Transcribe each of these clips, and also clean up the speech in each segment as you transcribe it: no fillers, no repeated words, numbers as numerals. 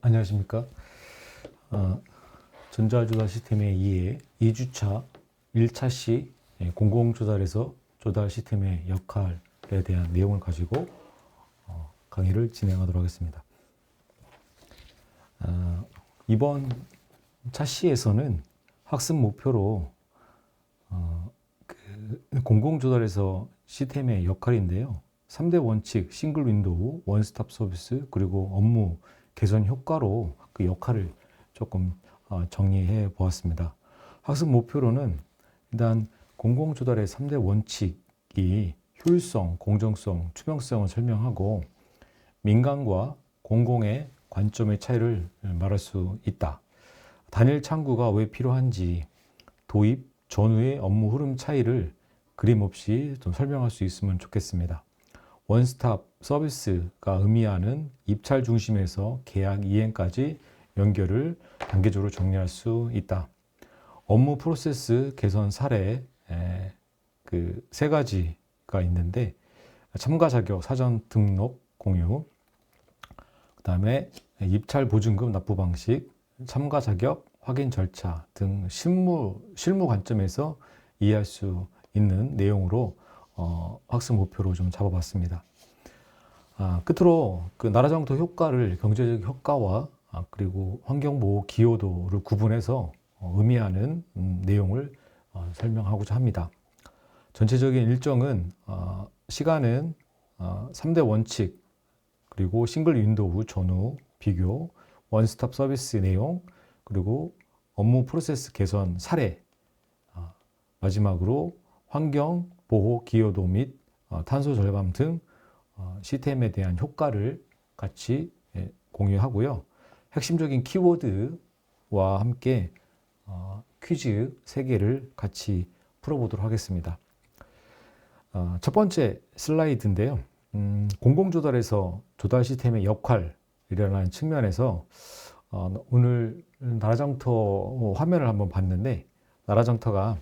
안녕하십니까. 전자조달 시스템의 2회 2주차 1차 시 공공조달에서 조달 시스템의 역할에 대한 내용을 가지고 강의를 진행하도록 하겠습니다. 이번 차시에서는 학습 목표로 공공조달에서 시스템의 역할인데요. 3대 원칙, 싱글 윈도우, 원스톱 서비스, 그리고 업무 개선 효과로 그 역할을 조금 정리해 보았습니다. 학습 목표로는 일단 공공조달의 3대 원칙이 효율성, 공정성, 투명성을 설명하고 민간과 공공의 관점의 차이를 말할 수 있다. 단일 창구가 왜 필요한지 도입 전후의 업무 흐름 차이를 그림 없이 좀 설명할 수 있으면 좋겠습니다. 원스톱 서비스가 의미하는 입찰 중심에서 계약 이행까지 연결을 단계적으로 정리할 수 있다. 업무 프로세스 개선 사례 그 세 가지가 있는데 참가 자격, 사전 등록 공유, 그다음에 입찰 보증금 납부 방식, 참가 자격, 확인 절차 등 실무 관점에서 이해할 수 있는 내용으로 학습 목표로 좀 잡아봤습니다. 끝으로 그 나라장터 효과를 경제적 효과와 그리고 환경보호 기여도를 구분해서 의미하는 내용을 설명하고자 합니다. 전체적인 일정은 시간은 3대 원칙, 그리고 싱글 윈도우 전후 비교, 원스톱 서비스 내용, 그리고 업무 프로세스 개선 사례, 마지막으로 환경 보호 기여도 및 탄소 절감 등 시스템에 대한 효과를 같이 공유하고요. 핵심적인 키워드와 함께 퀴즈 3개를 같이 풀어보도록 하겠습니다. 첫 번째 슬라이드인데요. 공공조달에서 조달 시스템의 역할이라는 측면에서 오늘 나라장터 화면을 한번 봤는데 나라장터가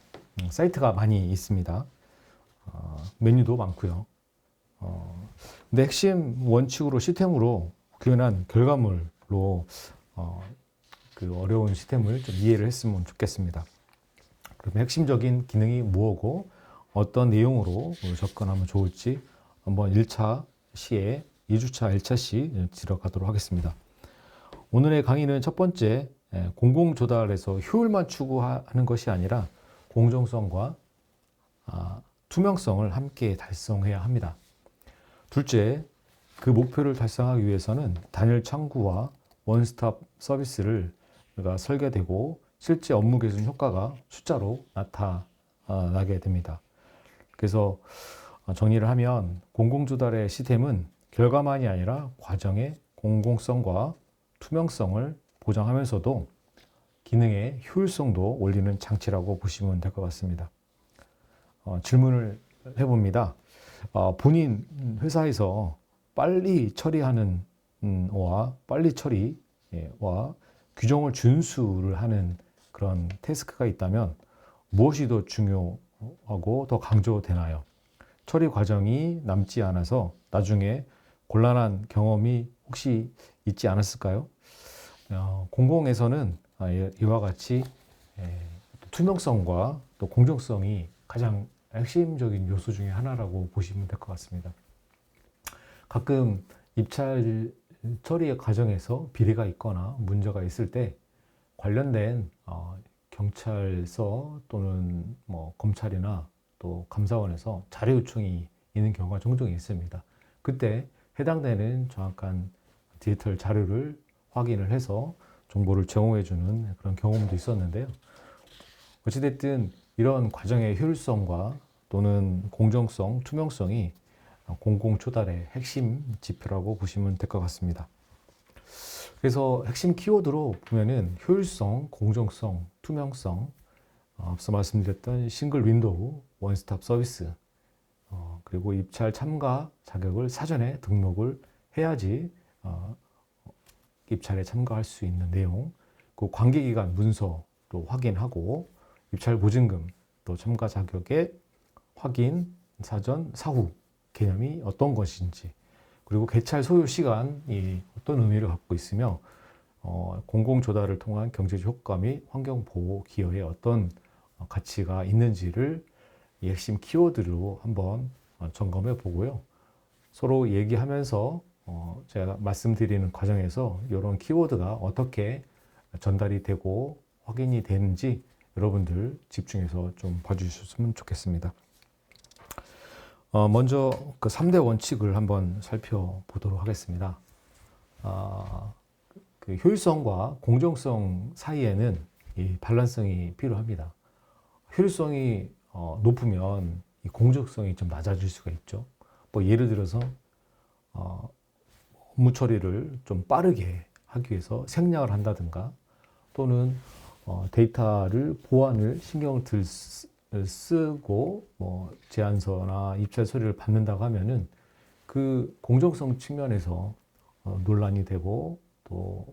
사이트가 많이 있습니다. 메뉴도 많고요. 근데 핵심 원칙으로 시스템으로 구현한 결과물로 그 어려운 시스템을 좀 이해를 했으면 좋겠습니다. 그러면 핵심적인 기능이 뭐고 어떤 내용으로 접근하면 좋을지 한번 1차 시에 2주차 1차 시 들어가도록 하겠습니다. 오늘의 강의는 첫 번째 공공조달에서 효율만 추구하는 것이 아니라 공정성과 투명성을 함께 달성해야 합니다. 둘째, 그 목표를 달성하기 위해서는 단일 창구와 원스톱 서비스를 설계되고 실제 업무 개선 효과가 숫자로 나타나게 됩니다. 그래서 정리를 하면 공공조달의 시스템은 결과만이 아니라 과정의 공공성과 투명성을 보장하면서도 기능의 효율성도 올리는 장치라고 보시면 될 것 같습니다. 질문을 해봅니다. 본인 회사에서 빨리 처리하는 빨리 처리와 규정을 준수를 하는 그런 태스크가 있다면 무엇이 더 중요하고 더 강조되나요? 처리 과정이 남지 않아서 나중에 곤란한 경험이 혹시 있지 않았을까요? 공공에서는 이와 같이 투명성과 또 공정성이 가장 핵심적인 요소 중에 하나라고 보시면 될 것 같습니다. 가끔 입찰 처리 과정에서 비리가 있거나 문제가 있을 때 관련된 경찰서 또는 검찰이나 또 감사원에서 자료 요청이 있는 경우가 종종 있습니다. 그때 해당되는 정확한 디지털 자료를 확인을 해서 정보를 제공해주는 그런 경험도 있었는데요. 어찌됐든 이런 과정의 효율성과 또는 공정성, 투명성이 공공조달의 핵심 지표라고 보시면 될 것 같습니다. 그래서 핵심 키워드로 보면은 효율성, 공정성, 투명성, 앞서 말씀드렸던 싱글 윈도우, 원스톱 서비스, 그리고 입찰 참가 자격을 사전에 등록을 해야지 입찰에 참가할 수 있는 내용, 그 관계기간 문서도 확인하고 입찰 보증금 또 참가 자격의 확인, 사전, 사후 개념이 어떤 것인지, 그리고 개찰 소요 시간이 어떤 의미를 갖고 있으며 공공 조달을 통한 경제적 효과 및 환경 보호 기여에 어떤 가치가 있는지를 이 핵심 키워드로 한번 점검해 보고요. 서로 얘기하면서 제가 말씀드리는 과정에서 이런 키워드가 어떻게 전달이 되고 확인이 되는지 여러분들 집중해서 좀 봐주셨으면 좋겠습니다. 먼저 그 3대 원칙을 한번 살펴보도록 하겠습니다. 그 효율성과 공정성 사이에는 이 밸런스성이 필요합니다. 효율성이 높으면 이 공정성이 좀 낮아질 수가 있죠. 뭐 예를 들어서 업무 처리를 좀 빠르게 하기 위해서 생략을 한다든가 또는 데이터를 보안을 신경을 쓰고 뭐 제안서나 입찰 서류를 받는다고 하면은 그 공정성 측면에서 논란이 되고 또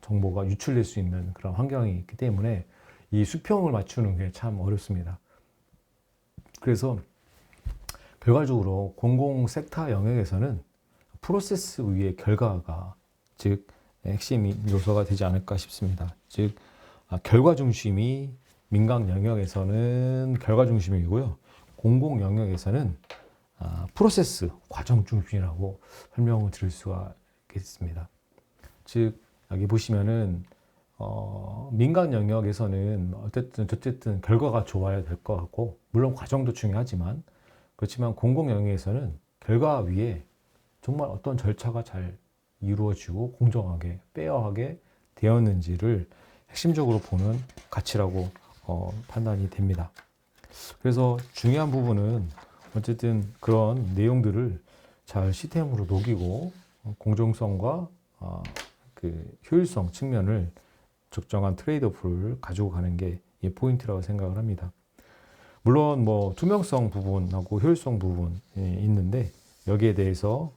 정보가 유출될 수 있는 그런 환경이 있기 때문에 이 수평을 맞추는 게 참 어렵습니다. 그래서 결과적으로 공공 섹터 영역에서는 프로세스 위의 결과가 즉 핵심 요소가 되지 않을까 싶습니다. 즉 결과 중심이 민간 영역에서는 결과 중심이고요. 공공 영역에서는 프로세스 과정 중심이라고 설명을 드릴 수가 있겠습니다. 즉 여기 보시면은 민간 영역에서는 어쨌든 결과가 좋아야 될 것 같고 물론 과정도 중요하지만 그렇지만 공공 영역에서는 결과 위에 정말 어떤 절차가 잘 이루어지고 공정하게 페어하게 되었는지를 핵심적으로 보는 가치라고 판단이 됩니다. 그래서 중요한 부분은 어쨌든 그런 내용들을 잘 시스템으로 녹이고 공정성과 그 효율성 측면을 적정한 트레이드오프를 가지고 가는 게 이 포인트라고 생각을 합니다. 물론 뭐 투명성 부분하고 효율성 부분이 있는데 여기에 대해서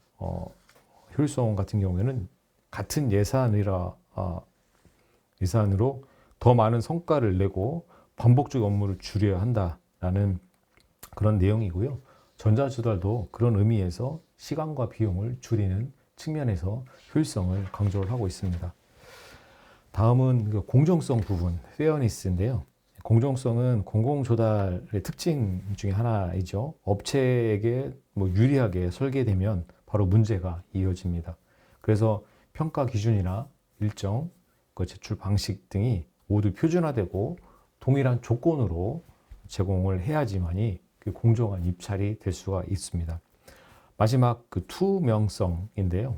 효율성 같은 경우에는 같은 예산으로 더 많은 성과를 내고 반복적 업무를 줄여야 한다라는 그런 내용이고요. 전자조달도 그런 의미에서 시간과 비용을 줄이는 측면에서 효율성을 강조를 하고 있습니다. 다음은 공정성 부분, 페어니스인데요. 공정성은 공공조달의 특징 중에 하나이죠. 업체에게 뭐 유리하게 설계되면 바로 문제가 이어집니다. 그래서 평가 기준이나 일정, 그 제출 방식 등이 모두 표준화되고 동일한 조건으로 제공을 해야지만이 그 공정한 입찰이 될 수가 있습니다. 마지막 그 투명성인데요.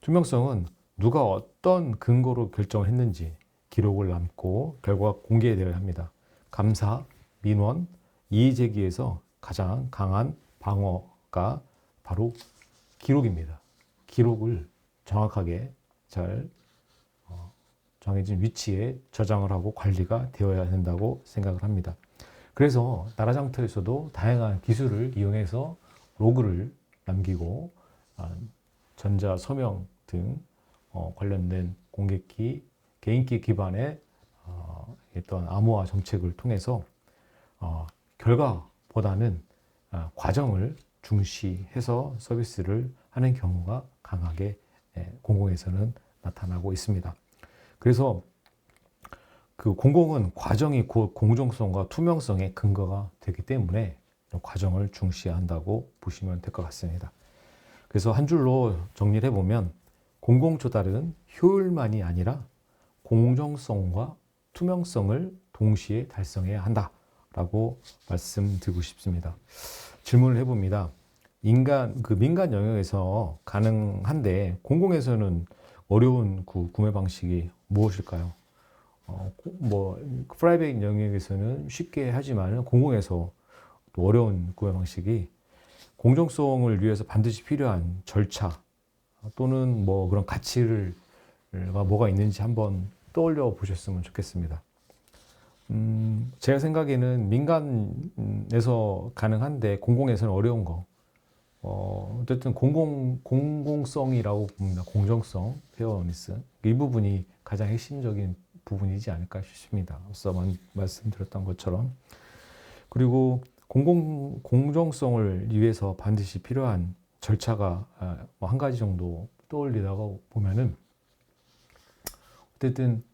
투명성은 누가 어떤 근거로 결정을 했는지 기록을 남고 결과가 공개되어야 합니다. 감사, 민원, 이의제기에서 가장 강한 방어가 바로 기록입니다. 기록을 정확하게 잘 정해진 위치에 저장을 하고 관리가 되어야 된다고 생각을 합니다. 그래서 나라장터에서도 다양한 기술을 이용해서 로그를 남기고 전자 서명 등 관련된 공개키, 개인기 기반의 어떤 암호화 정책을 통해서 결과보다는 과정을 중시해서 서비스를 하는 경우가 강하게 공공에서는 나타나고 있습니다. 그래서 그 공공은 과정이 곧 공정성과 투명성의 근거가 되기 때문에 과정을 중시한다고 보시면 될 것 같습니다. 그래서 한 줄로 정리를 해보면 공공조달은 효율만이 아니라 공정성과 투명성을 동시에 달성해야 한다라고 말씀드리고 싶습니다. 질문을 해봅니다. 민간 영역에서 가능한데 공공에서는 어려운 구매 방식이 무엇일까요? 뭐 프라이빗 영역에서는 쉽게 하지만 공공에서 또 어려운 구매 방식이 공정성을 위해서 반드시 필요한 절차 또는 뭐 그런 가치가 뭐가 있는지 한번 떠올려 보셨으면 좋겠습니다. 제가 생각에는 민간에서 가능한데 공공에서는 어려운 거. 어쨌든 공공성이라고 봅니다. 공정성, 페어니스. 이 부분이 가장 핵심적인 부분이지 않을까 싶습니다. 앞서 말씀드렸던 것처럼. 그리고 공정성을 위해서 반드시 필요한 절차가 한 가지 정도 떠올리다가 보면은 어쨌든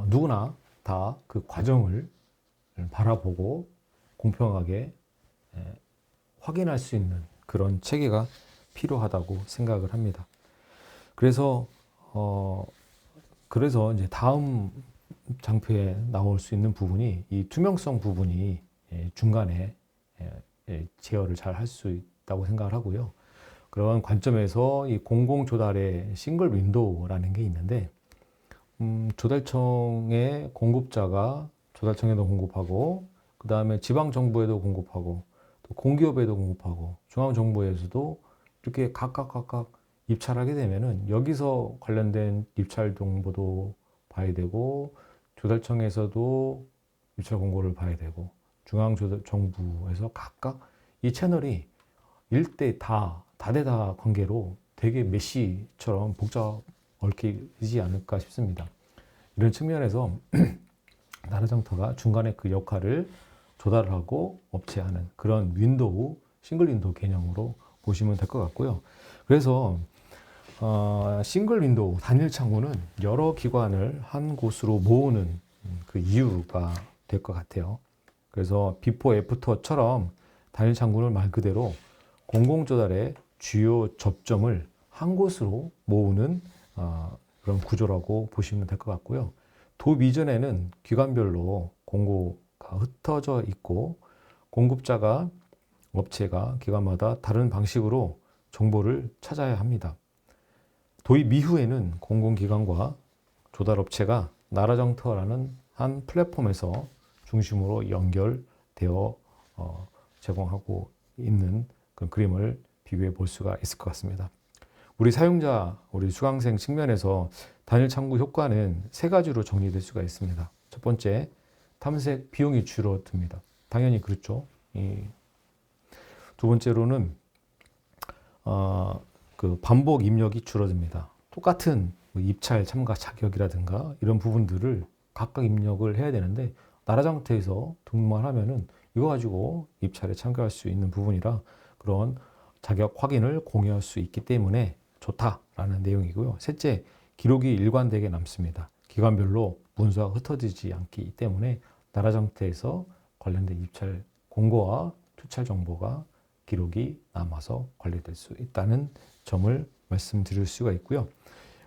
누구나 다 그 과정을 바라보고 공평하게 확인할 수 있는 그런 체계가 필요하다고 생각을 합니다. 그래서 이제 다음 장표에 나올 수 있는 부분이 이 투명성 부분이 중간에 제어를 잘 할 수 있다고 생각을 하고요. 그런 관점에서 이 공공 조달의 싱글 윈도우라는 게 있는데, 조달청의 공급자가 조달청에도 공급하고, 그 다음에 지방 정부에도 공급하고, 또 공기업에도 공급하고, 중앙 정부에서도 이렇게 각각 입찰하게 되면은 여기서 관련된 입찰 정보도 봐야 되고, 조달청에서도 입찰 공고를 봐야 되고, 중앙 정부에서 각각 이 채널이 일대 다대다 관계로 되게 메시처럼 복잡 얽히지 않을까 싶습니다. 이런 측면에서 나라장터가 중간에 그 역할을 조달을 하고 업체하는 그런 윈도우, 싱글 윈도우 개념으로 보시면 될 것 같고요. 그래서 싱글 윈도우, 단일 창구는 여러 기관을 한 곳으로 모으는 그 이유가 될 것 같아요. 그래서 비포 애프터처럼 단일 창구는 말 그대로 공공조달의 주요 접점을 한 곳으로 모으는 그런 구조라고 보시면 될 것 같고요. 도입 이전에는 기관별로 공고가 흩어져 있고 공급자가 업체가 기관마다 다른 방식으로 정보를 찾아야 합니다. 도입 이후에는 공공기관과 조달업체가 나라장터라는 한 플랫폼에서 중심으로 연결되어 제공하고 있는 그 그림을 비교해 볼 수가 있을 것 같습니다. 우리 사용자, 우리 수강생 측면에서 단일 창구 효과는 세 가지로 정리될 수가 있습니다. 첫 번째, 탐색 비용이 줄어듭니다. 당연히 그렇죠. 두 번째로는 그 반복 입력이 줄어듭니다. 똑같은 입찰 참가 자격이라든가 이런 부분들을 각각 입력을 해야 되는데 나라장터에서 등록만 하면은 이거 가지고 입찰에 참가할 수 있는 부분이라 그런 자격 확인을 공유할 수 있기 때문에 좋다라는 내용이고요. 셋째, 기록이 일관되게 남습니다. 기관별로 문서가 흩어지지 않기 때문에 나라장터에서 관련된 입찰 공고와 투찰 정보가 기록이 남아서 관리될 수 있다는 점을 말씀드릴 수가 있고요.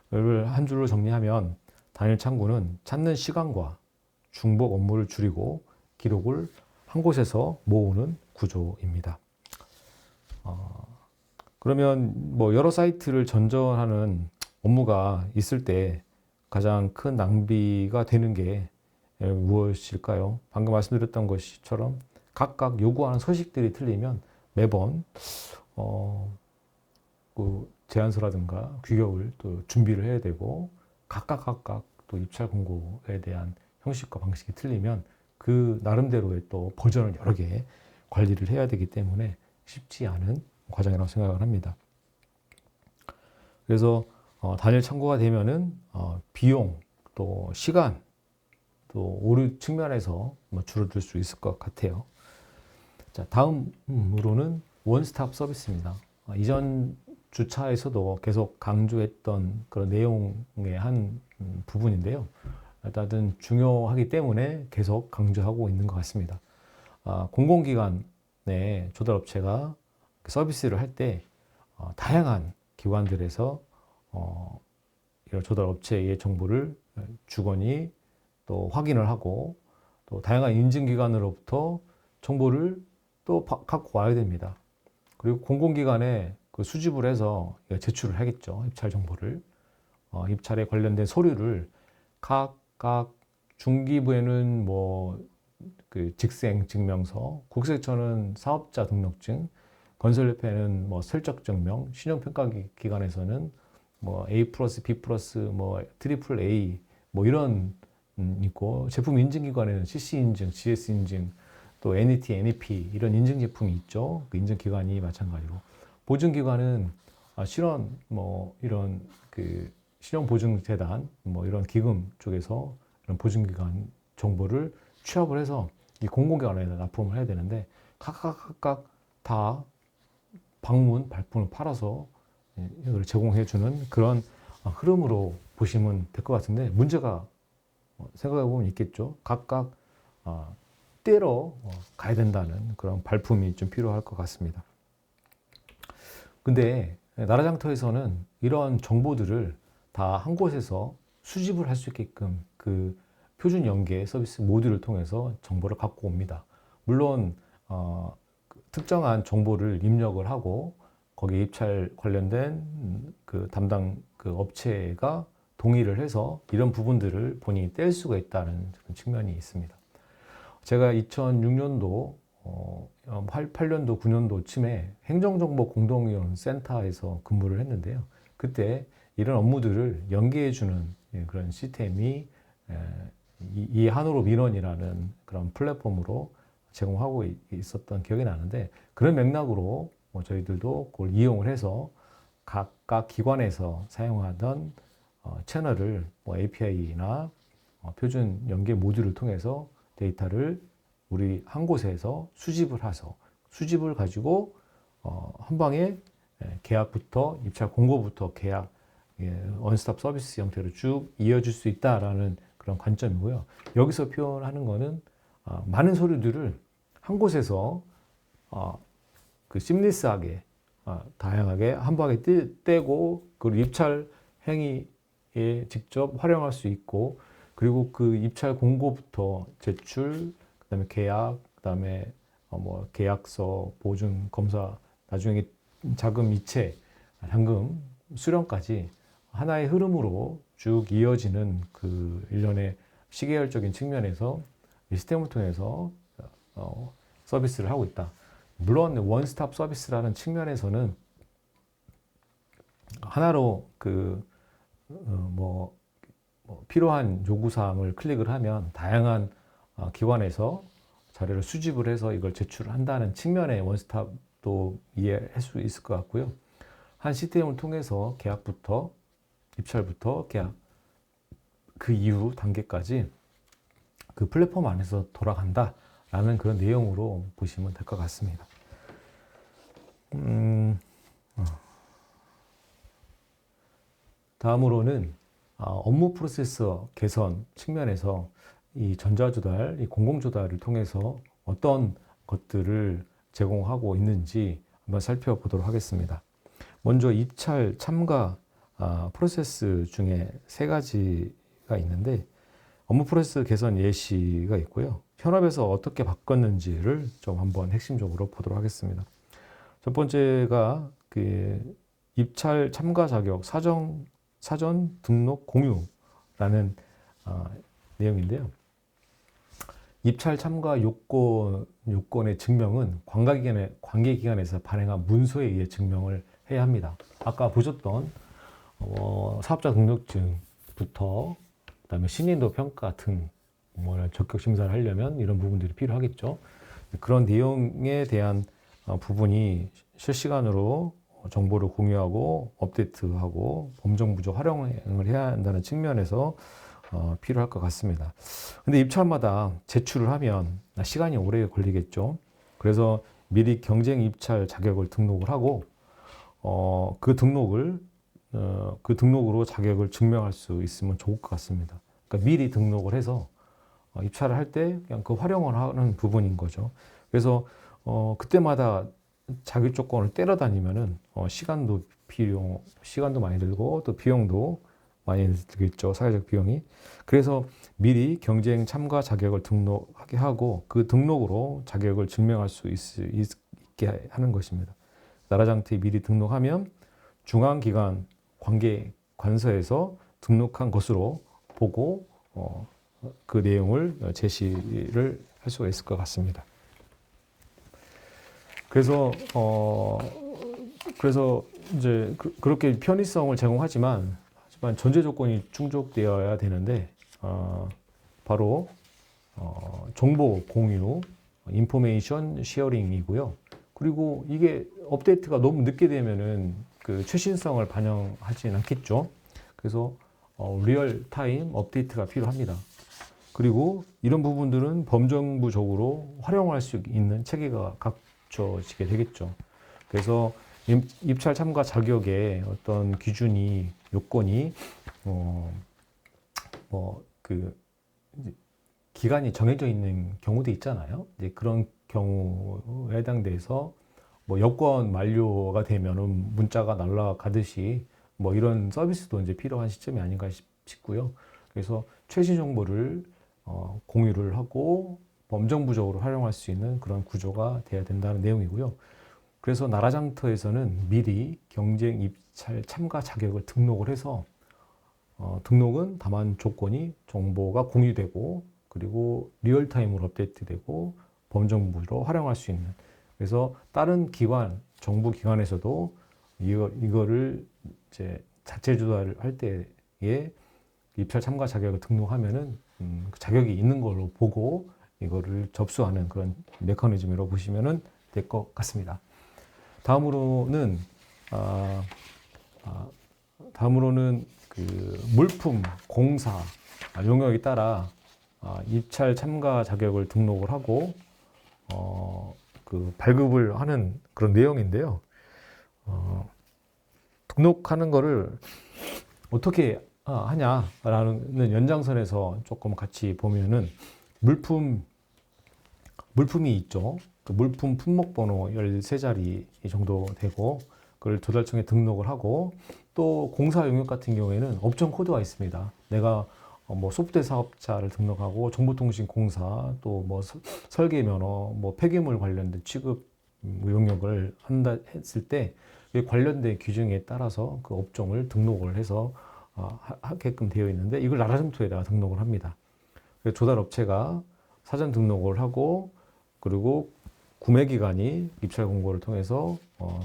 이걸 한 줄로 정리하면 단일 창구는 찾는 시간과 중복 업무를 줄이고 기록을 한 곳에서 모으는 구조입니다. 그러면 뭐 여러 사이트를 전전하는 업무가 있을 때 가장 큰 낭비가 되는 게 무엇일까요? 방금 말씀드렸던 것처럼 각각 요구하는 서식들이 틀리면 매번 그 제안서라든가 규격을 또 준비를 해야 되고 각각 또 입찰 공고에 대한 형식과 방식이 틀리면 그 나름대로의 또 버전을 여러 개 관리를 해야 되기 때문에 쉽지 않은 과정이라고 생각을 합니다. 그래서 단일 창구가 되면은 비용 또 시간 또 오류 측면에서 줄어들 수 있을 것 같아요. 자, 다음으로는 원스톱 서비스입니다. 이전 주차에서도 계속 강조했던 그런 내용의 한 부분인데요. 일단은 중요하기 때문에 계속 강조하고 있는 것 같습니다. 공공기관의 조달업체가 서비스를 할 때 다양한 기관들에서 이런 조달업체의 정보를 주거니 또 확인을 하고 또 다양한 인증기관으로부터 정보를 또 갖고 와야 됩니다. 그리고 공공기관에 그 수집을 해서 제출을 하겠죠. 입찰 정보를. 입찰에 관련된 서류를 각각 중기부에는 뭐 그 직생 증명서, 국세청은 사업자 등록증, 건설협회는 뭐 실적 증명, 신용평가기관에서는 뭐 A 플러스, B 플러스, 뭐 트리플 A 뭐 이런 있고 제품 인증기관에는 CC 인증, GS 인증, 또 NET, NEP 이런 인증 제품이 있죠. 그 인증기관이 마찬가지로 보증기관은 실원 뭐 이런 그 신용보증재단 뭐 이런 기금 쪽에서 이런 보증기관 정보를 취합을 해서 이 공공기관에 납품을 해야 되는데 각각 다 방문 발품을 팔아서 이걸 제공해 주는 그런 흐름으로 보시면 될 것 같은데 문제가 생각해 보면 있겠죠. 각각 떼러 가야 된다는 그런 발품이 좀 필요할 것 같습니다. 근데 나라장터에서는 이런 정보들을 다 한 곳에서 수집을 할 수 있게끔 그 표준 연계 서비스 모듈을 통해서 정보를 갖고 옵니다. 물론 특정한 정보를 입력을 하고 거기에 입찰 관련된 그 담당 그 업체가 동의를 해서 이런 부분들을 본인이 뗄 수가 있다는 그런 측면이 있습니다. 제가 2006년도, 8년도, 9년도쯤에 행정정보 공동위원센터에서 근무를 했는데요. 그때 이런 업무들을 연계해주는 그런 시스템이 이 한우로 민원이라는 그런 플랫폼으로 제공하고 있었던 기억이 나는데 그런 맥락으로 저희들도 그걸 이용을 해서 각각 기관에서 사용하던 채널을 API나 표준 연계 모듈을 통해서 데이터를 우리 한 곳에서 수집을 해서 수집을 가지고 한 방에 계약부터 입찰 공고부터 계약 원스톱 서비스 형태로 쭉 이어질 수 있다라는 그런 관점이고요. 여기서 표현하는 거는 많은 서류들을 한 곳에서 그 심리스하게 다양하게 한 방에 떼고 그 입찰 행위에 직접 활용할 수 있고 그리고 그 입찰 공고부터 제출, 그다음에 계약, 그다음에 뭐 계약서, 보증, 검사, 나중에 자금 이체, 현금 수령까지 하나의 흐름으로 쭉 이어지는 그 일련의 시계열적인 측면에서 이 시스템을 통해서 서비스를 하고 있다. 물론 원스톱 서비스라는 측면에서는 하나로 필요한 요구사항을 클릭을 하면 다양한 기관에서 자료를 수집을 해서 이걸 제출을 한다는 측면의 원스톱도 이해할 수 있을 것 같고요. 한 시스템을 통해서 계약부터 입찰부터 계약 그 이후 단계까지 그 플랫폼 안에서 돌아간다라는 그런 내용으로 보시면 될 것 같습니다. 다음으로는 업무 프로세서 개선 측면에서 이 전자조달, 이 공공조달을 통해서 어떤 것들을 제공하고 있는지 한번 살펴보도록 하겠습니다. 먼저 입찰 참가 프로세스 중에 3가지가 있는데 업무 프로세스 개선 예시가 있고요. 현업에서 어떻게 바꿨는지를 좀 한번 핵심적으로 보도록 하겠습니다. 첫 번째가 그 입찰 참가 자격 사전 등록 공유라는 내용인데요. 입찰 참가 요건의 증명은 관계기관에서 발행한 문서에 의해 증명을 해야 합니다. 아까 보셨던 사업자 등록증부터 그다음에 신인도 평가 등 적격 심사를 하려면 이런 부분들이 필요하겠죠. 그런 내용에 대한 부분이 실시간으로 정보를 공유하고 업데이트하고 범정부적 활용을 해야 한다는 측면에서 필요할 것 같습니다. 근데 입찰마다 제출을 하면 시간이 오래 걸리겠죠. 그래서 미리 경쟁 입찰 자격을 등록을 하고 그 등록으로 자격을 증명할 수 있으면 좋을 것 같습니다. 그러니까 미리 등록을 해서 입찰을 할 때 그냥 그 활용을 하는 부분인 거죠. 그래서 그때마다 자격 조건을 때려 다니면은 시간도 많이 들고 또 비용도 많이 들겠죠. 사회적 비용이. 그래서 미리 경쟁 참가 자격을 등록하게 하고 그 등록으로 자격을 증명할 수 있게 하는 것입니다. 나라장터에 미리 등록하면 중앙기관 관서에서 등록한 것으로 보고 그 내용을 제시를 할 수가 있을 것 같습니다. 그래서 이제 그렇게 편의성을 제공하지만 전제 조건이 충족되어야 되는데 바로 정보 공유, 인포메이션 쉐어링이고요. 그리고 이게 업데이트가 너무 늦게 되면은 그 최신성을 반영하지는 않겠죠. 그래서 리얼 타임 업데이트가 필요합니다. 그리고 이런 부분들은 범정부적으로 활용할 수 있는 체계가 갖춰지게 되겠죠. 그래서 입찰 참가 자격의 어떤 기준이 요건이 뭐 그 기간이 정해져 있는 경우도 있잖아요. 이제 그런 경우에 해당돼서 뭐 여권 만료가 되면은 문자가 날아가듯이 뭐 이런 서비스도 이제 필요한 시점이 아닌가 싶고요. 그래서 최신 정보를 공유를 하고 범정부적으로 활용할 수 있는 그런 구조가 돼야 된다는 내용이고요. 그래서 나라장터에서는 미리 경쟁 입찰 참가 자격을 등록을 해서 등록은 다만 조건이 정보가 공유되고 그리고 리얼타임으로 업데이트되고 범정부로 활용할 수 있는, 그래서 다른 기관, 정부 기관에서도 이거를 이제 자체 조달을 할 때에 입찰 참가 자격을 등록하면은 그 자격이 있는 걸로 보고 이거를 접수하는 그런 메커니즘으로 보시면은 될 것 같습니다. 다음으로는 그 물품, 공사 용역에 따라 입찰 참가 자격을 등록을 하고 그 발급을 하는 그런 내용인데요. 등록하는 거를 어떻게 하냐라는 연장선에서 조금 같이 보면은 물품이 있죠. 그 물품 품목번호 13자리 정도 되고 그걸 조달청에 등록을 하고, 또 공사 용역 같은 경우에는 업종 코드가 있습니다. 내가 뭐 소프트웨어 사업자를 등록하고 정보통신 공사, 또 뭐 설계 면허, 뭐 폐기물 관련된 취급 용역을 한다 했을 때 관련된 규정에 따라서 그 업종을 등록을 해서 하게끔 되어 있는데, 이걸 나라점토에다가 등록을 합니다. 그래서 조달업체가 사전 등록을 하고, 그리고 구매기관이 입찰 공고를 통해서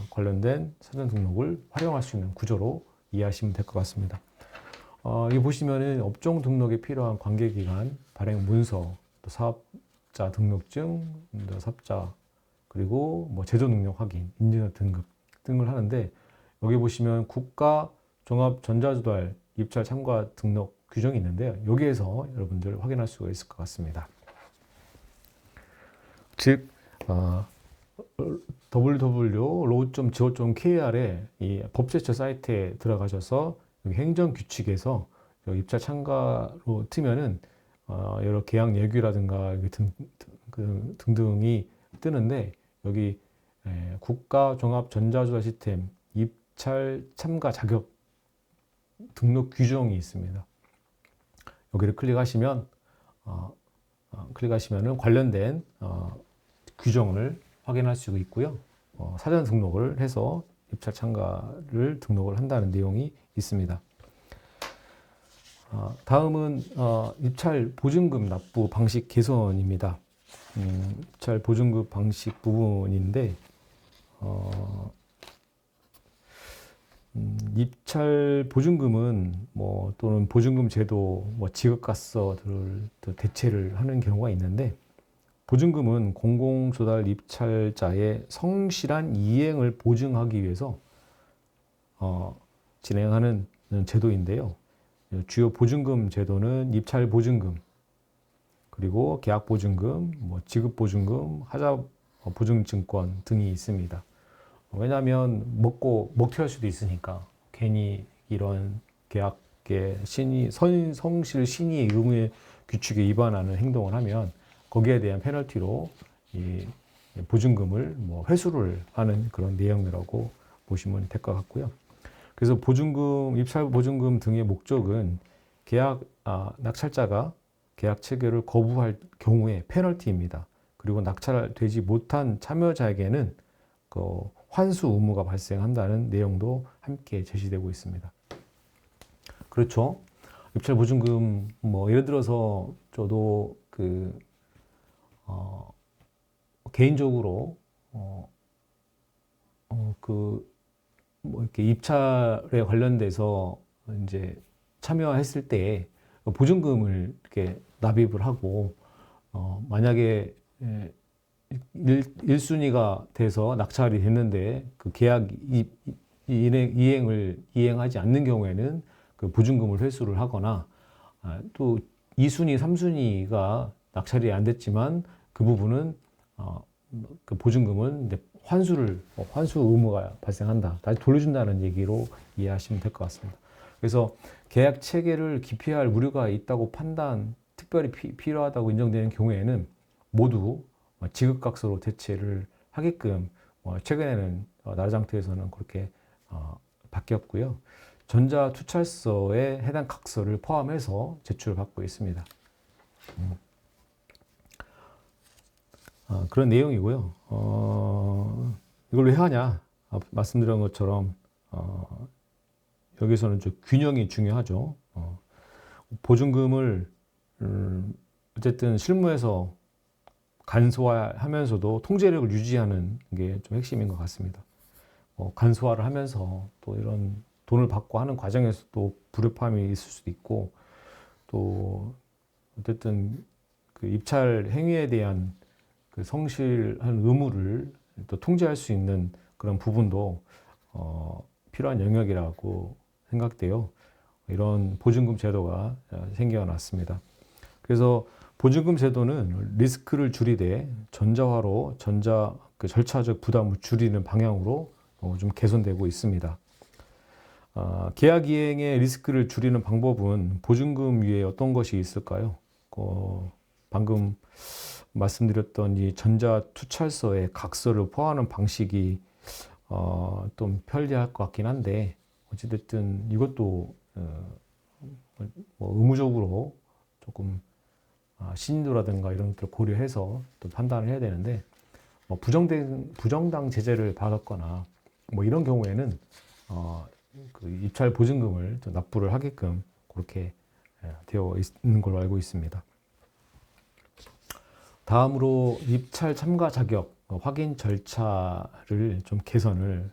관련된 사전 등록을 활용할 수 있는 구조로 이해하시면 될 것 같습니다. 여기 보시면은 업종 등록에 필요한 관계기관, 발행 문서, 또 사업자 등록증, 또 사업자, 그리고 뭐 제조 능력 확인, 인증 등급 등을 하는데, 여기 보시면 국가 종합 전자조달 입찰 참가 등록 규정이 있는데요. 여기에서 여러분들 확인할 수가 있을 것 같습니다. 즉 www.law.go.kr의 이 법제처 사이트에 들어가셔서 행정규칙에서 입찰 참가로 트면은 여러 계약 예규라든가 등등이 뜨는데, 여기 국가 종합 전자조달 시스템 입찰 참가 자격 등록 규정이 있습니다. 여기를 클릭하시면은 관련된 규정을 확인할 수 있고요. 사전 등록을 해서 입찰 참가를 등록을 한다는 내용이 있습니다. 다음은 입찰 보증금 납부 방식 개선입니다. 입찰 보증금 방식 부분인데, 입찰 보증금은 뭐 또는 보증금 제도, 뭐 지급가서들을 대체를 하는 경우가 있는데, 보증금은 공공조달 입찰자의 성실한 이행을 보증하기 위해서 진행하는 제도인데요. 주요 보증금 제도는 입찰 보증금, 그리고 계약 보증금, 뭐 지급 보증금, 하자 보증증권 등이 있습니다. 왜냐하면 먹튀할 수도 있으니까, 괜히 이런 계약의 성실 신의 의무의 규칙에 위반하는 행동을 하면 거기에 대한 페널티로 이 보증금을 뭐 회수를 하는 그런 내용이라고 보시면 될 것 같고요. 그래서 보증금, 입찰 보증금 등의 목적은 낙찰자가 계약 체결을 거부할 경우에 페널티입니다. 그리고 낙찰되지 못한 참여자에게는 그 환수 의무가 발생한다는 내용도 함께 제시되고 있습니다. 그렇죠? 입찰 보증금, 뭐 예를 들어서 저도 개인적으로 뭐 이렇게 입찰에 관련돼서 이제 참여했을 때 보증금을 이렇게 납입을 하고, 만약에 1순위가 돼서 낙찰이 됐는데 그 계약 이행하지 않는 경우에는 그 보증금을 회수를 하거나, 또 2순위, 3순위가 낙찰이 안 됐지만 그 부분은 그 보증금은 환수 의무가 발생한다. 다시 돌려준다는 얘기로 이해하시면 될 것 같습니다. 그래서 계약 체계를 기피할 우려가 있다고 특별히 필요하다고 인정되는 경우에는 모두 지급각서로 대체를 하게끔 최근에는 나라장터에서는 그렇게 바뀌었고요. 전자투찰서에 해당 각서를 포함해서 제출을 받고 있습니다. 그런 내용이고요. 이걸 왜 하냐? 말씀드린 것처럼 여기서는 좀 균형이 중요하죠. 보증금을 어쨌든 실무에서 간소화하면서도 통제력을 유지하는 게 좀 핵심인 것 같습니다. 간소화를 하면서 또 이런 돈을 받고 하는 과정에서 또 불협화음이 있을 수도 있고, 또 어쨌든 그 입찰 행위에 대한 그 성실한 의무를 또 통제할 수 있는 그런 부분도 필요한 영역이라고 생각돼요. 이런 보증금 제도가 생겨났습니다. 그래서 보증금 제도는 리스크를 줄이되 전자화로 그 절차적 부담을 줄이는 방향으로 좀 개선되고 있습니다. 계약 이행의 리스크를 줄이는 방법은 보증금 위에 어떤 것이 있을까요? 방금 말씀드렸던 이 전자투찰서에 각서를 포함하는 방식이 좀 편리할 것 같긴 한데, 어찌됐든 이것도 의무적으로 조금 신인도라든가 이런 것들을 고려해서 또 판단을 해야 되는데, 부정당 제재를 받았거나 이런 경우에는 그 입찰 보증금을 또 납부를 하게끔 그렇게 되어 있는 걸로 알고 있습니다. 다음으로 입찰 참가 자격 확인 절차를 좀 개선을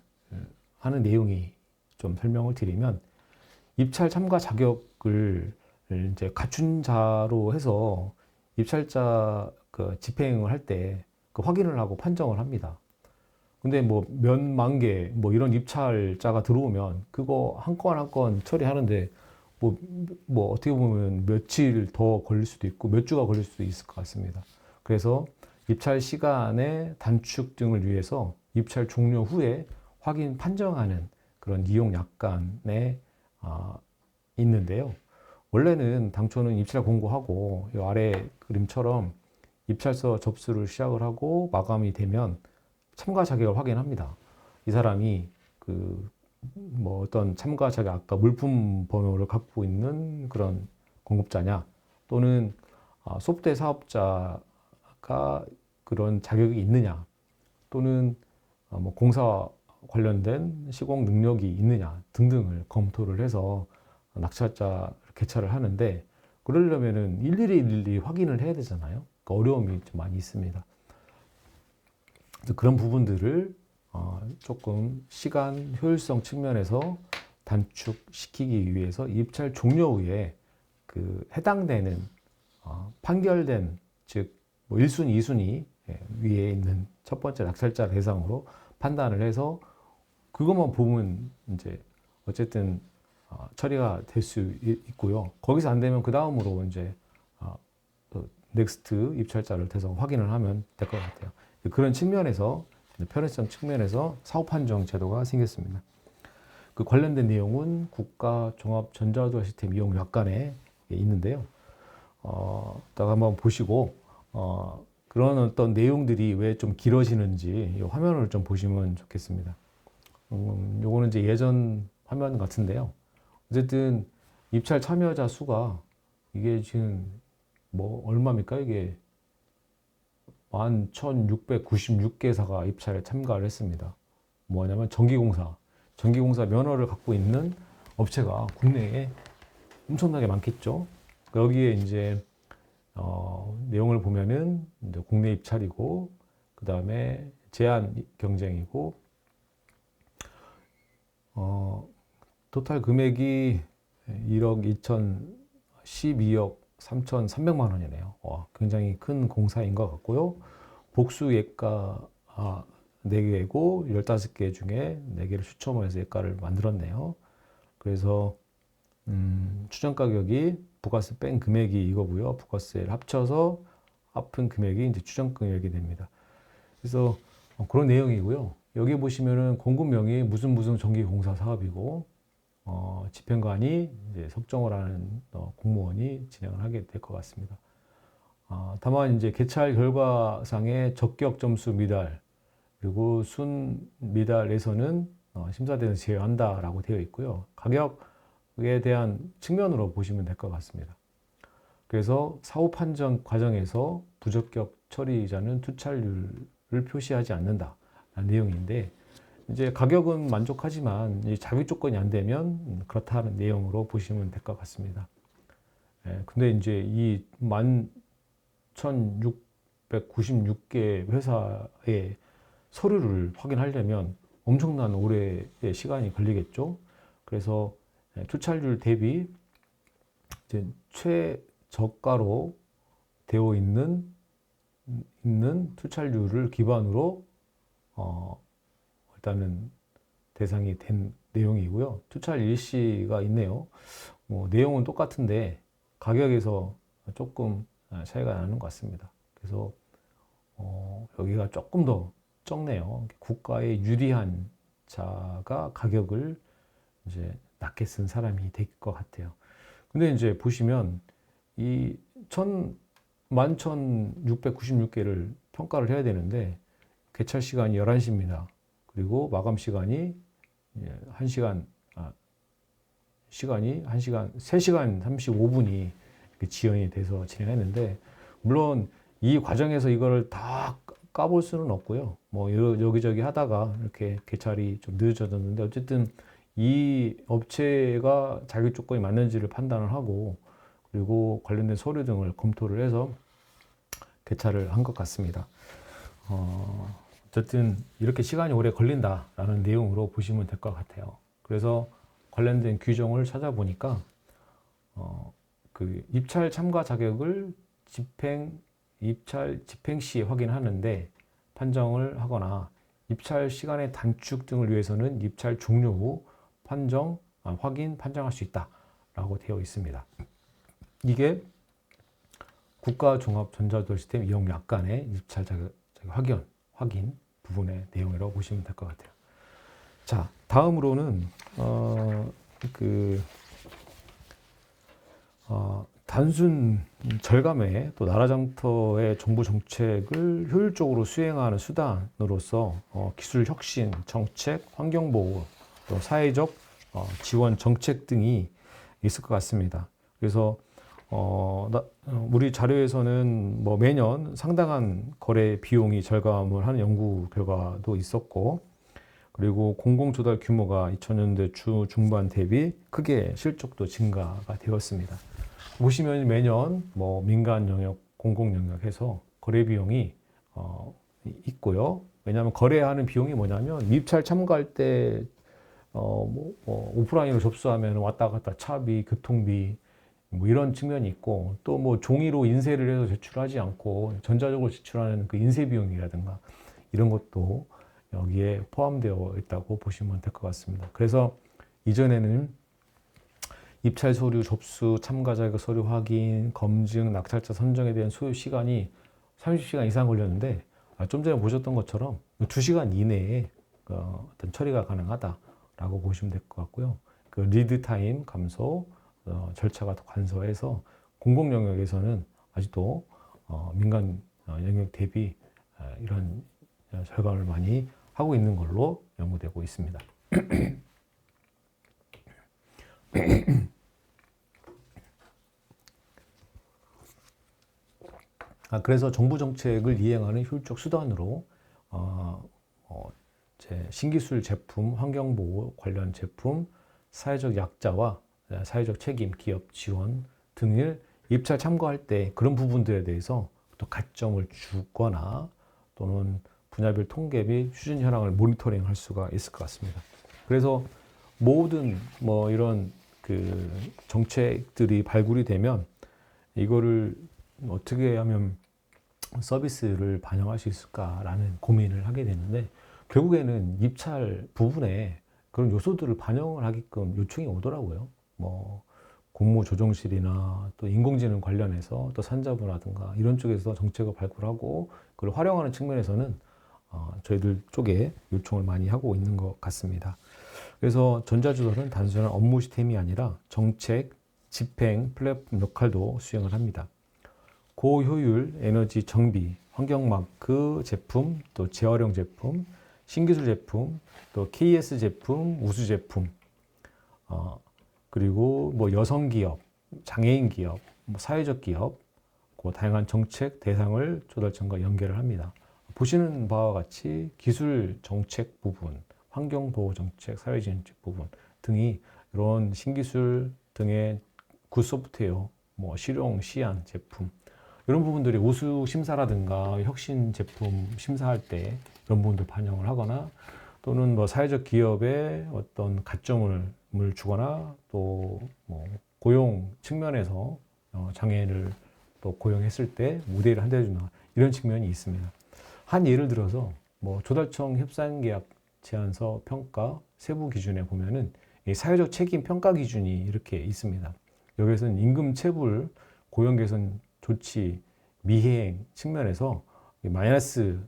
하는 내용이 좀 설명을 드리면, 입찰 참가 자격을 이제 갖춘 자로 해서 입찰자 그 집행을 할 때 그 확인을 하고 판정을 합니다. 근데 몇만 개 이런 입찰자가 들어오면 그거 한 건 한 건 처리하는데 어떻게 보면 며칠 더 걸릴 수도 있고 몇 주가 걸릴 수도 있을 것 같습니다. 그래서 입찰 시간의 단축 등을 위해서 입찰 종료 후에 확인 판정하는 그런 이용 약관에 있는데요. 원래는 당초는 입찰 공고하고 이 아래 그림처럼 입찰서 접수를 시작을 하고 마감이 되면 참가 자격을 확인합니다. 이 사람이 어떤 참가 자격, 아까 물품 번호를 갖고 있는 그런 공급자냐, 또는 소프트웨어 사업자가 그런 자격이 있느냐, 또는 공사 관련된 시공 능력이 있느냐 등등을 검토를 해서 낙찰자 개찰을 하는데, 그러려면은 일일이 확인을 해야 되잖아요. 그러니까 어려움이 좀 많이 있습니다. 그런 부분들을 조금 시간 효율성 측면에서 단축시키기 위해서 입찰 종료 후에 그 해당되는 판결된, 즉 1순위, 2순위 위에 있는 첫 번째 낙찰자 대상으로 판단을 해서 그것만 보면 이제 어쨌든 처리가 될 수 있고요. 거기서 안 되면 그 다음으로 이제 넥스트 입찰자를 대상 확인을 하면 될 것 같아요. 그런 측면에서, 편의성 측면에서 사후 판정 제도가 생겼습니다. 그 관련된 내용은 국가 종합 전자도화 시스템 이용 약관에 있는데요. 딱 한번 보시고 그런 어떤 내용들이 왜 좀 길어지는지 이 화면을 좀 보시면 좋겠습니다. 요거는 이제 예전 화면 같은데요. 어쨌든 입찰 참여자 수가 이게 지금 얼마입니까? 이게 11,696개사가 입찰에 참가를 했습니다. 뭐냐면 전기공사 면허를 갖고 있는 업체가 국내에 엄청나게 많겠죠. 여기에 이제 내용을 보면은 이제 국내 입찰이고, 그 다음에 제한 경쟁이고, 토탈 금액이 1억 2,012억 3,300만 원이네요. 굉장히 큰 공사인 것 같고요. 복수 예가 4개고 15개 중에 4개를 추첨해서 예가를 만들었네요. 그래서 추정 가격이 부가세 뺀 금액이 이거고요. 부가세를 합쳐서 합은 금액이 이제 추정 금액이 됩니다. 그래서 그런 내용이고요. 여기 보시면은 공급명이 무슨 전기공사 사업이고, 집행관이 이제 석정을 하는 공무원이 진행을 하게 될 것 같습니다. 다만 이제 개찰 결과상의 적격 점수 미달 그리고 순 미달에서는 심사대에서 제외한다라고 되어 있고요. 가격에 대한 측면으로 보시면 될 것 같습니다. 그래서 사후 판정 과정에서 부적격 처리자는 투찰률을 표시하지 않는다라는 내용인데 이제 가격은 만족하지만 자격 조건이 안 되면 그렇다는 내용으로 보시면 될 것 같습니다. 근데 이제 이 11,696개 회사의 서류를 확인하려면 엄청난 오래의 시간이 걸리겠죠. 그래서 투찰률 대비 이제 최저가로 되어 있는 투찰률을 기반으로 일단은 대상이 된 내용이고요. 투찰 일시가 있네요. 내용은 똑같은데 가격에서 조금 차이가 나는 것 같습니다. 그래서 여기가 조금 더 적네요. 국가에 유리한 자가 가격을 이제 낮게 쓴 사람이 될 것 같아요. 근데 이제 보시면 이 11,696개를 평가를 해야 되는데 개찰 시간이 11시입니다. 그리고 마감 시간이 1시간, 3시간 35분이 지연이 돼서 진행했는데, 물론 이 과정에서 이걸 다 까볼 수는 없고요. 뭐 여기저기 하다가 이렇게 개찰이 좀 늦어졌는데, 어쨌든 이 업체가 자격 조건이 맞는지를 판단을 하고, 그리고 관련된 서류 등을 검토를 해서 개찰을 한 것 같습니다. 어쨌든 이렇게 시간이 오래 걸린다라는 내용으로 보시면 될 것 같아요. 그래서 관련된 규정을 찾아보니까 그 입찰 참가 자격을 입찰 집행 시 확인하는데 판정을 하거나 입찰 시간의 단축 등을 위해서는 입찰 종료 후 판정할 수 있다라고 되어 있습니다. 이게 국가종합전자도시스템 이용 약관의 입찰 자격 확인 부분의 내용이라고 보시면 될 것 같아요. 자, 다음으로는 단순 절감회 또 나라장터의 정부 정책을 효율적으로 수행하는 수단으로서 기술 혁신, 정책, 환경보호, 또 사회적 지원 정책 등이 있을 것 같습니다. 그래서 우리 자료에서는 뭐 매년 상당한 거래 비용이 절감을 하는 연구 결과도 있었고, 그리고 공공조달 규모가 2000년대 중반 대비 크게 실적도 증가가 되었습니다. 보시면 매년 뭐 민간 영역, 공공 영역에서 거래 비용이 있고요. 왜냐하면 거래하는 비용이 뭐냐면 입찰 참가할 때 오프라인으로 접수하면 왔다 갔다 차비, 교통비 뭐 이런 측면이 있고, 또 뭐 종이로 인쇄를 해서 제출하지 않고 전자적으로 제출하는 그 인쇄 비용이라든가 이런 것도 여기에 포함되어 있다고 보시면 될 것 같습니다. 그래서 이전에는 입찰 서류 접수, 참가자 서류 확인, 검증, 낙찰자 선정에 대한 소요 시간이 30시간 이상 걸렸는데, 좀 전에 보셨던 것처럼 2시간 이내에 어떤 처리가 가능하다라고 보시면 될 것 같고요. 그 리드 타임 감소, 절차가 더 간소해서 공공 영역에서는 아직도 민간 영역 대비 이런 절감을 많이 하고 있는 걸로 연구되고 있습니다. 그래서 정부 정책을 이행하는 효율적 수단으로 신기술 제품, 환경보호 관련 제품, 사회적 약자와 사회적 책임, 기업 지원 등을 입찰 참가할 때 그런 부분들에 대해서 또 가점을 주거나 또는 분야별 통계 및 추진 현황을 모니터링 할 수가 있을 것 같습니다. 그래서 모든 뭐 이런 그 정책들이 발굴이 되면 이거를 어떻게 하면 서비스를 반영할 수 있을까라는 고민을 하게 되는데, 결국에는 입찰 부분에 그런 요소들을 반영을 하게끔 요청이 오더라고요. 뭐 공무조정실이나 또 인공지능 관련해서 또 산자부라든가 이런 쪽에서 정책을 발굴하고 그걸 활용하는 측면에서는 저희들 쪽에 요청을 많이 하고 있는 것 같습니다. 그래서 전자조달은 단순한 업무 시스템이 아니라 정책, 집행, 플랫폼 역할도 수행을 합니다. 고효율 에너지 정비, 환경마크 제품, 또 재활용 제품, 신기술 제품, 또 KS 제품, 우수 제품, 그리고 뭐 여성 기업, 장애인 기업, 뭐 사회적 기업, 그 다양한 정책 대상을 조달청과 연계를 합니다. 보시는 바와 같이 기술 정책 부분, 환경보호 정책, 사회정책 부분 등이 이런 신기술 등의 굿소프트웨어, 뭐 실용 시안 제품 이런 부분들이 우수 심사라든가 혁신 제품 심사할 때 이런 부분들 반영을 하거나 또는 뭐 사회적 기업에 어떤 가점을 주거나 또 뭐 고용 측면에서 장애인을 또 고용했을 때 모델을 한대주나 이런 측면이 있습니다. 한 예를 들어서 뭐 조달청 협상계약 제안서 평가 세부 기준에 보면은 이 사회적 책임 평가 기준이 이렇게 있습니다. 여기서는 임금 체불, 고용 개선 조치, 미행 측면에서 마이너스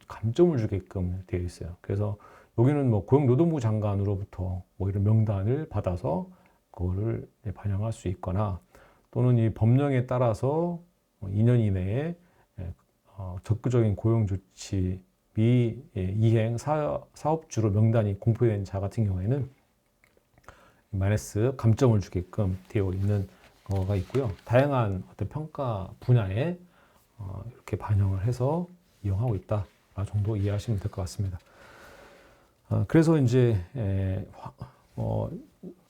감점을 주게끔 되어 있어요. 그래서 여기는 뭐 고용노동부 장관으로부터 뭐 이런 명단을 받아서 그거를 반영할 수 있거나 또는 이 법령에 따라서 2년 이내에 적극적인 고용 조치 이행 사업주로 명단이 공표된 자 같은 경우에는 마이너스 감점을 주게끔 되어 있는 거가 있고요. 다양한 어떤 평가 분야에 이렇게 반영을 해서 이용하고 있다 정도 이해하시면 될 것 같습니다. 그래서 이제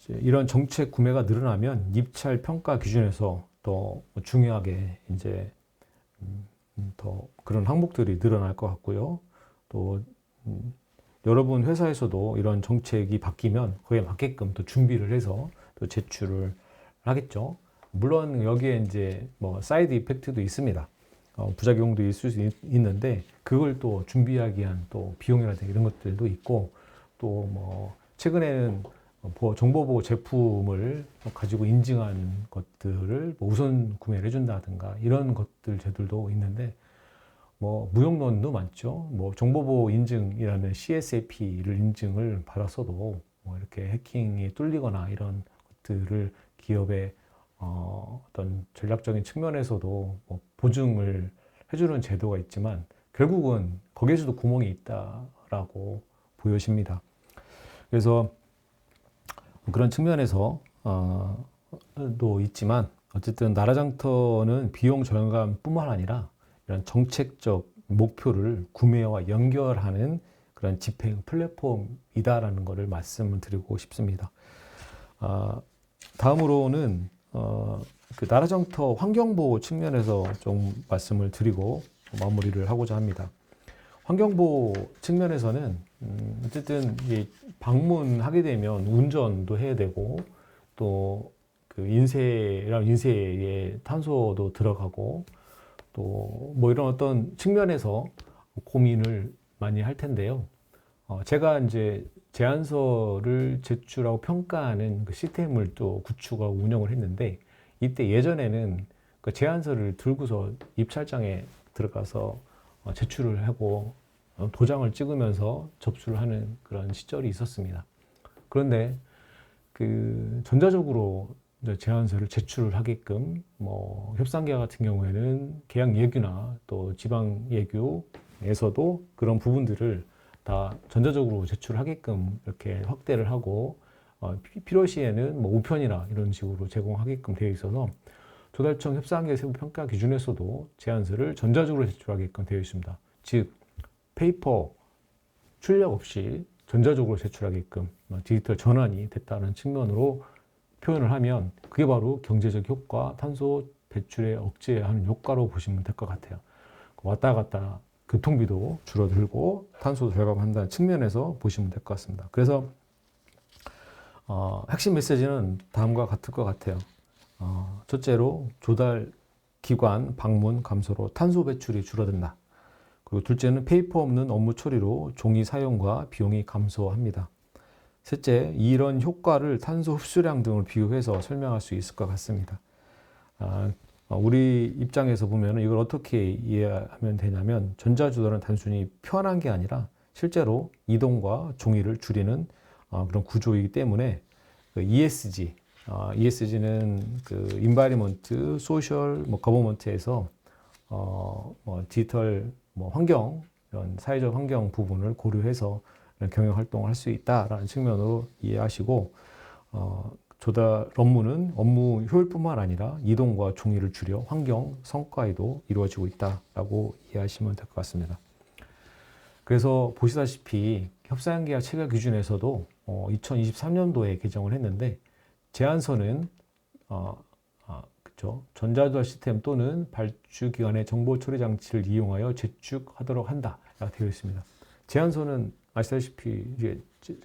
이런 정책 구매가 늘어나면 입찰 평가 기준에서 또 중요하게 이제 더 그런 항목들이 늘어날 것 같고요. 또 여러분 회사에서도 이런 정책이 바뀌면 그에 맞게끔 또 준비를 해서 또 제출을 하겠죠. 물론 여기에 이제 뭐 사이드 이펙트도 있습니다. 부작용도 있을 수 있는데 그걸 또 준비하기 위한 또 비용이라든가 이런 것들도 있고 또 뭐 최근에는 정보보호 제품을 가지고 인증한 것들을 우선 구매를 해준다든가 이런 것들 제도도 있는데 뭐 무용론도 많죠. 뭐 정보보호 인증이라는 CSAP를 인증을 받았어도 뭐 이렇게 해킹이 뚫리거나 이런 것들을 기업의 어떤 전략적인 측면에서도 뭐 보증을 해주는 제도가 있지만 결국은 거기에서도 구멍이 있다라고 보여집니다. 그래서 그런 측면에서 도 있지만 어쨌든 나라장터는 비용 절감뿐만 아니라 이런 정책적 목표를 구매와 연결하는 그런 집행 플랫폼이다라는 것을 말씀을 드리고 싶습니다. 다음으로는 그 나라장터 환경보호 측면에서 좀 말씀을 드리고 마무리를 하고자 합니다. 환경보호 측면에서는 어쨌든 방문하게 되면 운전도 해야 되고 또 그 인쇄에 탄소도 들어가고 또 뭐 이런 어떤 측면에서 고민을 많이 할 텐데요. 제가 이제 제안서를 제출하고 평가하는 그 시스템을 또 구축하고 운영을 했는데 이때 예전에는 그 제안서를 들고서 입찰장에 들어가서 제출을 하고 도장을 찍으면서 접수를 하는 그런 시절이 있었습니다. 그런데 그 전자적으로 제안서를 제출을 하게끔 뭐 협상계약 같은 경우에는 계약 예규나 또 지방 예규에서도 그런 부분들을 다 전자적으로 제출하게끔 이렇게 확대를 하고 필요시에는 뭐 우편이나 이런 식으로 제공하게끔 되어 있어서 조달청 협상계 세부 평가 기준에서도 제안서를 전자적으로 제출하게끔 되어 있습니다. 즉 페이퍼 출력 없이 전자적으로 제출하게끔 디지털 전환이 됐다는 측면으로 표현을 하면 그게 바로 경제적 효과, 탄소 배출에 억제하는 효과로 보시면 될 것 같아요. 왔다 갔다 교통비도 줄어들고 탄소도 절감한다는 측면에서 보시면 될 것 같습니다. 그래서 핵심 메시지는 다음과 같을 것 같아요. 첫째로 조달 기관 방문 감소로 탄소 배출이 줄어든다. 그리고 둘째는 페이퍼 없는 업무 처리로 종이 사용과 비용이 감소합니다. 셋째, 이런 효과를 탄소 흡수량 등을 비교해서 설명할 수 있을 것 같습니다. 우리 입장에서 보면 이걸 어떻게 이해하면 되냐면 전자조달은 단순히 편한 게 아니라 실제로 이동과 종이를 줄이는 그런 구조이기 때문에 그 ESG, ESG는 그 Environment, Social, 뭐 Government에서 뭐 디지털 뭐 환경 이런 사회적 환경 부분을 고려해서 이런 경영 활동을 할 수 있다라는 측면으로 이해하시고 조달 업무는 업무 효율뿐만 아니라 이동과 종이를 줄여 환경 성과에도 이루어지고 있다라고 이해하시면 될 것 같습니다. 그래서 보시다시피 협상계약 체결 기준에서도 2023년도에 개정을 했는데 제안서는 그렇죠. 전자조달 시스템 또는 발주기관의 정보 처리 장치를 이용하여 제축하도록 한다. 라고 되어 있습니다. 제안서는 아시다시피 이게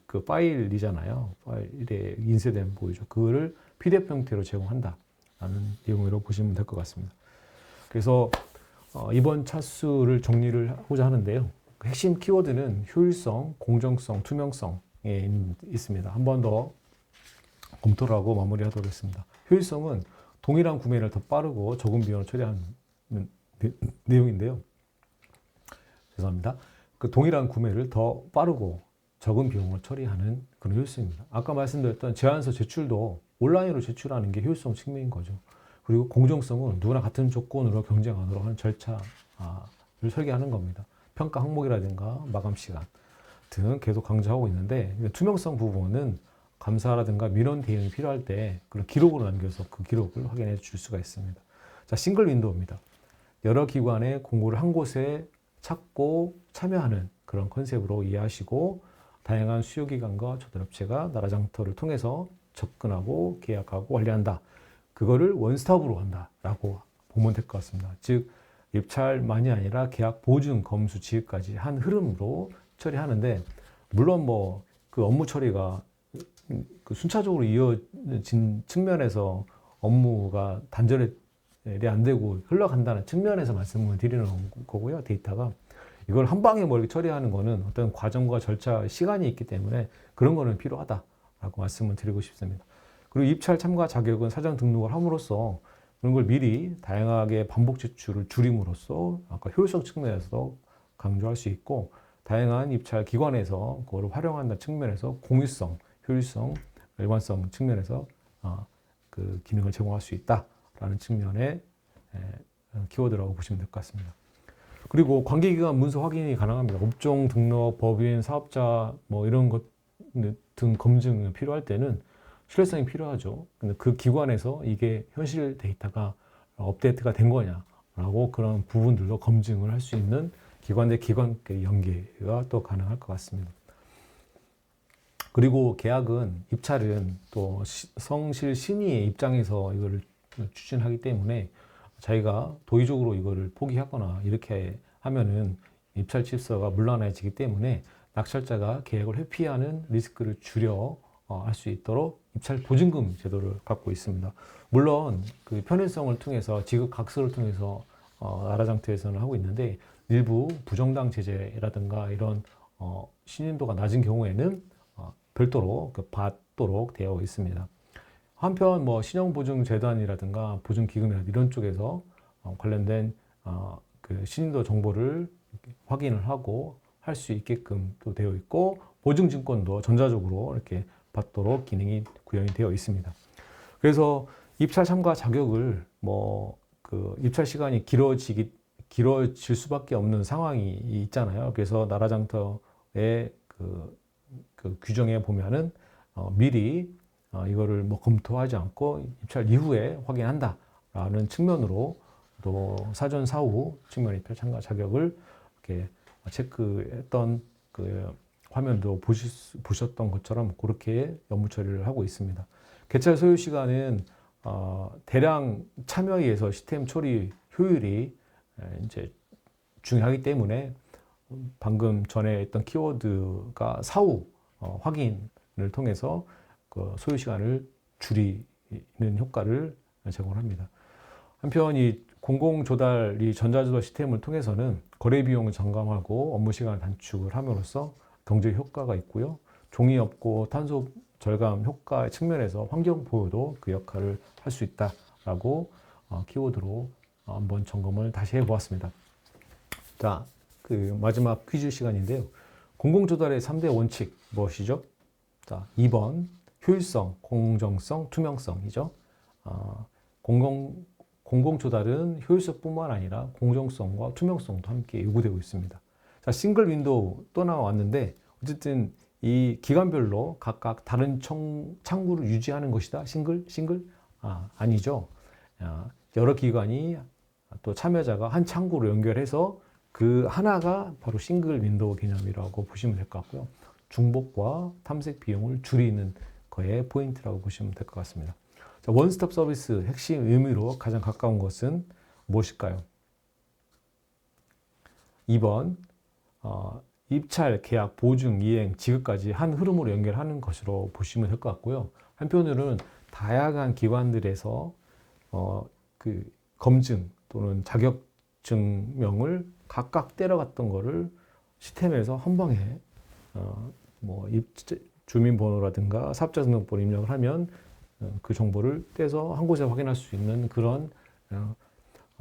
그 파일이잖아요. 파일에 인쇄된 보이죠. 그거를 PDF 형태로 제공한다. 라는 내용으로 보시면 될 것 같습니다. 그래서 이번 차수를 정리를 하고자 하는데요. 그 핵심 키워드는 효율성, 공정성, 투명성에 있습니다. 한 번 더 검토를 하고 마무리하도록 하겠습니다. 효율성은 동일한 구매를 더 빠르고 적은 비용으로 처리하는 내용인데요. 죄송합니다. 그 동일한 구매를 더 빠르고 적은 비용으로 처리하는 그런 효율성입니다. 아까 말씀드렸던 제안서 제출도 온라인으로 제출하는 게 효율성 측면인 거죠. 그리고 공정성은 누구나 같은 조건으로 경쟁하도록 하는 절차를 설계하는 겁니다. 평가 항목이라든가 마감 시간 등 계속 강조하고 있는데 투명성 부분은 감사라든가 민원 대응이 필요할 때 그런 기록으로 남겨서 그 기록을 확인해 줄 수가 있습니다. 자, 싱글 윈도우입니다. 여러 기관의 공고를 한 곳에 찾고 참여하는 그런 컨셉으로 이해하시고 다양한 수요기관과 조달업체가 나라장터를 통해서 접근하고 계약하고 관리한다. 그거를 원스톱으로 한다라고 보면 될 것 같습니다. 즉 입찰만이 아니라 계약 보증, 검수, 지급까지 한 흐름으로 처리하는데 물론 뭐 그 업무 처리가 그 순차적으로 이어진 측면에서 업무가 단절이 안 되고 흘러간다는 측면에서 말씀을 드리는 거고요. 데이터가 이걸 한 방에 뭐 이렇게 처리하는 거는 어떤 과정과 절차, 시간이 있기 때문에 그런 거는 필요하다라고 말씀을 드리고 싶습니다. 그리고 입찰 참가 자격은 사전 등록을 함으로써 그런 걸 미리 다양하게 반복 제출을 줄임으로써 아까 효율성 측면에서도 강조할 수 있고 다양한 입찰 기관에서 그걸 활용한다는 측면에서 공유성, 효율성, 일관성 측면에서 그 기능을 제공할 수 있다라는 측면의 키워드라고 보시면 될 것 같습니다. 그리고 관계기관 문서 확인이 가능합니다. 업종 등록, 법인, 사업자 뭐 이런 것 등 검증이 필요할 때는 신뢰성이 필요하죠. 근데 그 기관에서 이게 현실 데이터가 업데이트가 된 거냐라고 그런 부분들도 검증을 할 수 있는 기관 대 기관의 연계가 또 가능할 것 같습니다. 그리고 계약은 입찰은 또 성실 신의의 입장에서 이거를 추진하기 때문에 자기가 도의적으로 이거를 포기하거나 이렇게 하면은 입찰 질서가 문란해지기 때문에 낙찰자가 계약을 회피하는 리스크를 줄여 할 수 있도록 입찰 보증금 제도를 갖고 있습니다. 물론 그 편의성을 통해서 지급 각서를 통해서 나라장터에서는 하고 있는데 일부 부정당 제재라든가 이런 신인도가 낮은 경우에는 별도로 받도록 되어 있습니다. 한편 뭐 신용보증재단이라든가 보증기금이라든가 이런 쪽에서 관련된 그 신인도 정보를 확인을 하고 할 수 있게끔 또 되어 있고 보증증권도 전자적으로 이렇게 받도록 기능이 구현이 되어 있습니다. 그래서 입찰 참가 자격을 뭐 그 입찰 시간이 길어질 수밖에 없는 상황이 있잖아요. 그래서 나라장터의 그 규정에 보면은 미리 이거를 뭐 검토하지 않고 입찰 이후에 확인한다라는 측면으로 또 사전 사후 측면 입찰 참가 자격을 이렇게 체크했던 그 화면도 보셨던 것처럼 그렇게 업무 처리를 하고 있습니다. 개찰 소요 시간은 대량 참여에 의해서 시스템 처리 효율이 이제 중요하기 때문에 방금 전에 했던 키워드가 사후 확인을 통해서 그 소요 시간을 줄이는 효과를 제공합니다. 한편 이 공공조달, 이 전자조달 시스템을 통해서는 거래 비용을 절감하고 업무 시간을 단축을 함으로써 경제 효과가 있고요. 종이 없고 탄소 절감 효과의 측면에서 환경 보호도 그 역할을 할 수 있다라고 키워드로 한번 점검을 다시 해보았습니다. 자, 그 마지막 퀴즈 시간인데요. 공공조달의 3대 원칙 무엇이죠? 자, 2번 효율성, 공정성, 투명성이죠. 공공 조달은 효율성뿐만 아니라 공정성과 투명성도 함께 요구되고 있습니다. 자, 싱글 윈도우 또 나왔는데 어쨌든 이 기관별로 각각 다른 창구를 유지하는 것이다. 싱글? 아니죠. 여러 기관이 또 참여자가 한 창구로 연결해서 그 하나가 바로 싱글 윈도우 개념이라고 보시면 될 것 같고요. 중복과 탐색 비용을 줄이는 거에 포인트라고 보시면 될 것 같습니다. 자, 원스톱 서비스 핵심 의미로 가장 가까운 것은 무엇일까요? 2번 입찰, 계약, 보증, 이행, 지급까지 한 흐름으로 연결하는 것으로 보시면 될 것 같고요. 한편으로는 다양한 기관들에서 그 검증 또는 자격증명을 각각 때려갔던 거를 시스템에서 한 방에 뭐 주민번호라든가 사업자 등록번호 입력을 하면 그 정보를 떼서 한 곳에 확인할 수 있는 그런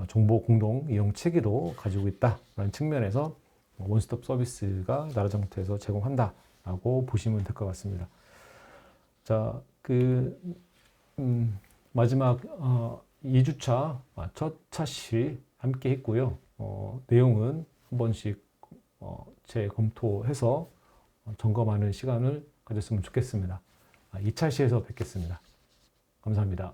정보 공동 이용 체계도 가지고 있다라는 측면에서 원스톱 서비스가 나라정부에서 제공한다라고 보시면 될 것 같습니다. 자, 마지막 2주차 첫 차시 함께 했고요. 내용은 한 번씩 재검토해서 점검하는 시간을 가졌으면 좋겠습니다. 2차 시에서 뵙겠습니다. 감사합니다.